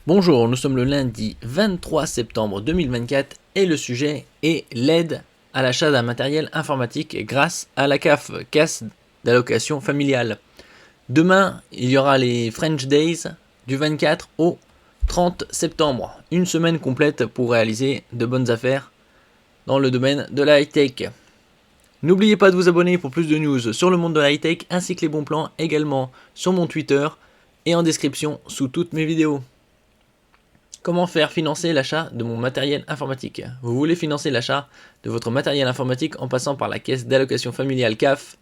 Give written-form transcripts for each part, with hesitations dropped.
Bonjour, nous sommes le lundi 23 septembre 2024 et le sujet est l'aide à l'achat d'un matériel informatique grâce à la CAF, Caisse d'allocation familiale. Demain, il y aura les French Days du 24 au 30 septembre, une semaine complète pour réaliser de bonnes affaires dans le domaine de la high-tech. N'oubliez pas de vous abonner pour plus de news sur le monde de la high-tech ainsi que les bons plans également sur mon Twitter et en description sous toutes mes vidéos. Comment faire financer l'achat de mon matériel informatique? Vous voulez financer l'achat de votre matériel informatique en passant par la caisse d'allocation familiale CAF.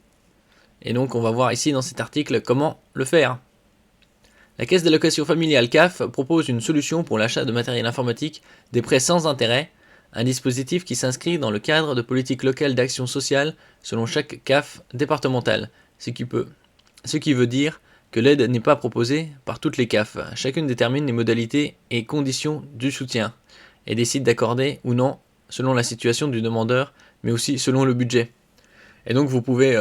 Et donc on va voir ici dans cet article comment le faire. La caisse d'allocation familiale CAF propose une solution pour l'achat de matériel informatique, des prêts sans intérêt, un dispositif qui s'inscrit dans le cadre de politiques locales d'action sociale selon chaque CAF départementale, ce qui veut dire que l'aide n'est pas proposée par toutes les CAF. Chacune détermine les modalités et conditions du soutien et décide d'accorder ou non selon la situation du demandeur, mais aussi selon le budget. Et donc vous pouvez,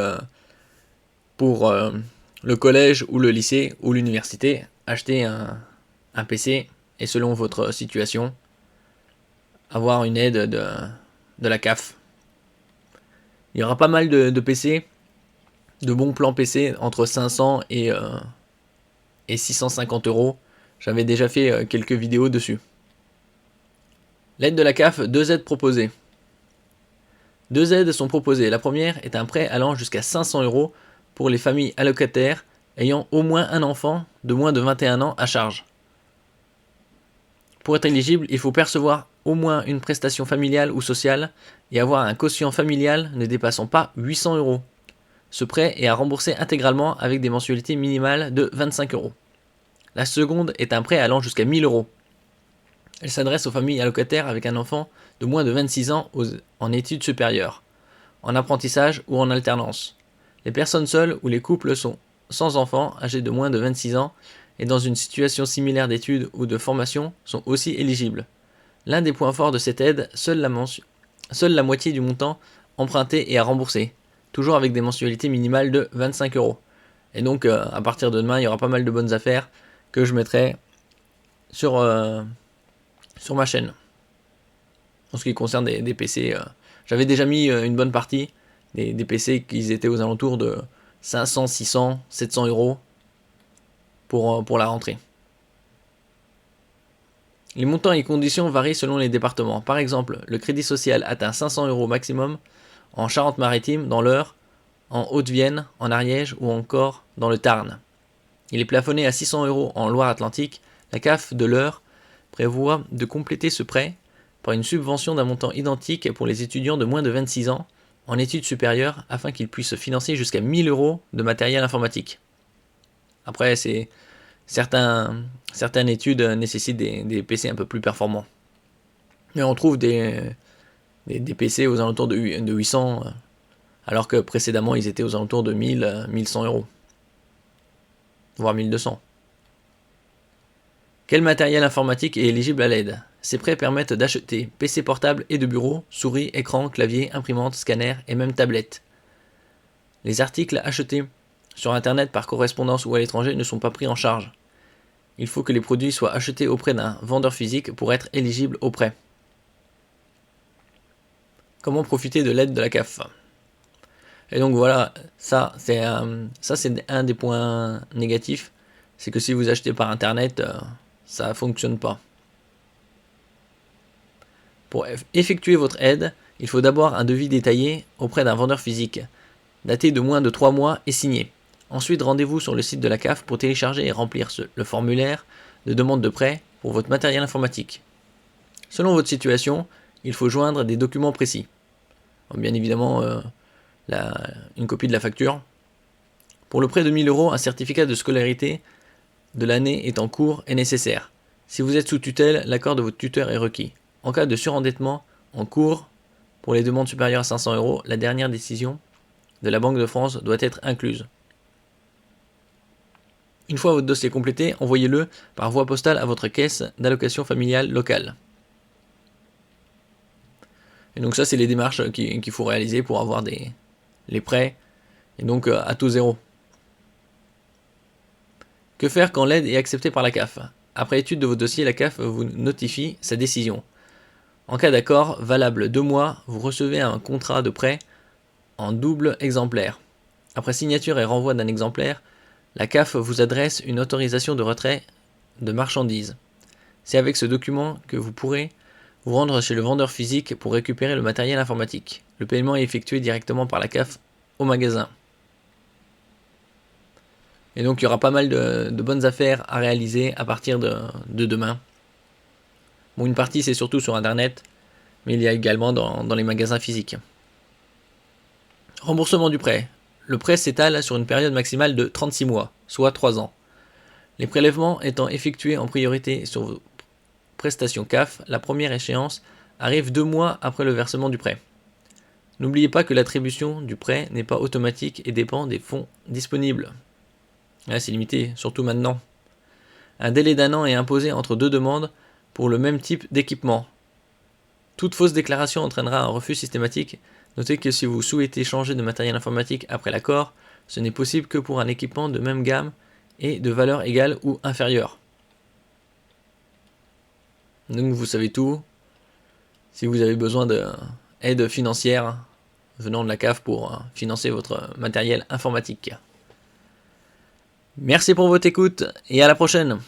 pour le collège ou le lycée ou l'université, acheter un PC et selon votre situation, avoir une aide de la CAF. Il y aura pas mal de PC, de bons plans PC entre 500 et 650 euros. J'avais déjà fait quelques vidéos dessus. L'aide de la CAF, deux aides proposées. Deux aides sont proposées. La première est un prêt allant jusqu'à 500 euros pour les familles allocataires ayant au moins un enfant de moins de 21 ans à charge. Pour être éligible, il faut percevoir au moins une prestation familiale ou sociale et avoir un quotient familial ne dépassant pas 800 euros. Ce prêt est à rembourser intégralement avec des mensualités minimales de 25 euros. La seconde est un prêt allant jusqu'à 1000 euros. Elle s'adresse aux familles allocataires avec un enfant de moins de 26 ans en études supérieures, en apprentissage ou en alternance. Les personnes seules ou les couples sont sans enfants âgés de moins de 26 ans et dans une situation similaire d'études ou de formation sont aussi éligibles. L'un des points forts de cette aide, seule la moitié du montant emprunté est à rembourser, toujours avec des mensualités minimales de 25 euros. Et donc à partir de demain, il y aura pas mal de bonnes affaires que je mettrai sur ma chaîne. En ce qui concerne des PC, j'avais déjà mis une bonne partie des PC qui étaient aux alentours de 500, 600, 700 euros pour la rentrée. Les montants et conditions varient selon les départements. Par exemple, le crédit social atteint 500 euros maximum en Charente-Maritime, dans l'Eure, en Haute-Vienne, en Ariège ou encore dans le Tarn. Il est plafonné à 600 euros en Loire-Atlantique. La CAF de l'Eure prévoit de compléter ce prêt par une subvention d'un montant identique pour les étudiants de moins de 26 ans en études supérieures afin qu'ils puissent financer jusqu'à 1000 euros de matériel informatique. Après, certaines études nécessitent des PC un peu plus performants. Mais on trouve des PC aux alentours de 800, alors que précédemment ils étaient aux alentours de 1000, 1100 euros, voire 1200. Quel matériel informatique est éligible à l'aide? Ces prêts permettent d'acheter PC portable et de bureau, souris, écran, clavier, imprimante, scanner et même tablette. Les articles achetés sur internet par correspondance ou à l'étranger ne sont pas pris en charge. Il faut que les produits soient achetés auprès d'un vendeur physique pour être éligible au prêt. Comment profiter de l'aide de la CAF? Et donc voilà, ça c'est un des points négatifs, c'est que si vous achetez par internet, ça ne fonctionne pas. Pour effectuer votre aide, il faut d'abord un devis détaillé auprès d'un vendeur physique, daté de moins de 3 mois et signé. Ensuite, rendez-vous sur le site de la CAF pour télécharger et remplir le formulaire de demande de prêt pour votre matériel informatique. Selon votre situation, il faut joindre des documents précis. Bien évidemment, une copie de la facture. Pour le prêt de 1000 euros, un certificat de scolarité de l'année est en cours et nécessaire. Si vous êtes sous tutelle, l'accord de votre tuteur est requis. En cas de surendettement en cours, pour les demandes supérieures à 500 euros, la dernière décision de la Banque de France doit être incluse. Une fois votre dossier complété, envoyez-le par voie postale à votre caisse d'allocation familiale locale. Et donc ça, c'est les démarches qu'il faut réaliser pour avoir les prêts, et donc à taux zéro. Que faire quand l'aide est acceptée par la CAF? Après étude de vos dossiers, la CAF vous notifie sa décision. En cas d'accord, valable 2 mois, vous recevez un contrat de prêt en double exemplaire. Après signature et renvoi d'un exemplaire, la CAF vous adresse une autorisation de retrait de marchandises. C'est avec ce document que vous pourrez vous rendre chez le vendeur physique pour récupérer le matériel informatique. Le paiement est effectué directement par la CAF au magasin. Et donc il y aura pas mal de bonnes affaires à réaliser à partir de demain. Bon, une partie c'est surtout sur internet, mais il y a également dans les magasins physiques. Remboursement du prêt. Le prêt s'étale sur une période maximale de 36 mois, soit 3 ans. Les prélèvements étant effectués en priorité sur vos prestations CAF, la première échéance arrive 2 mois après le versement du prêt. N'oubliez pas que l'attribution du prêt n'est pas automatique et dépend des fonds disponibles. Là, c'est limité, surtout maintenant. Un délai d'1 an est imposé entre 2 demandes pour le même type d'équipement. Toute fausse déclaration entraînera un refus systématique. Notez que si vous souhaitez changer de matériel informatique après l'accord, ce n'est possible que pour un équipement de même gamme et de valeur égale ou inférieure. Donc vous savez tout. Si vous avez besoin d'aide financière venant de la CAF pour financer votre matériel informatique. Merci pour votre écoute et à la prochaine.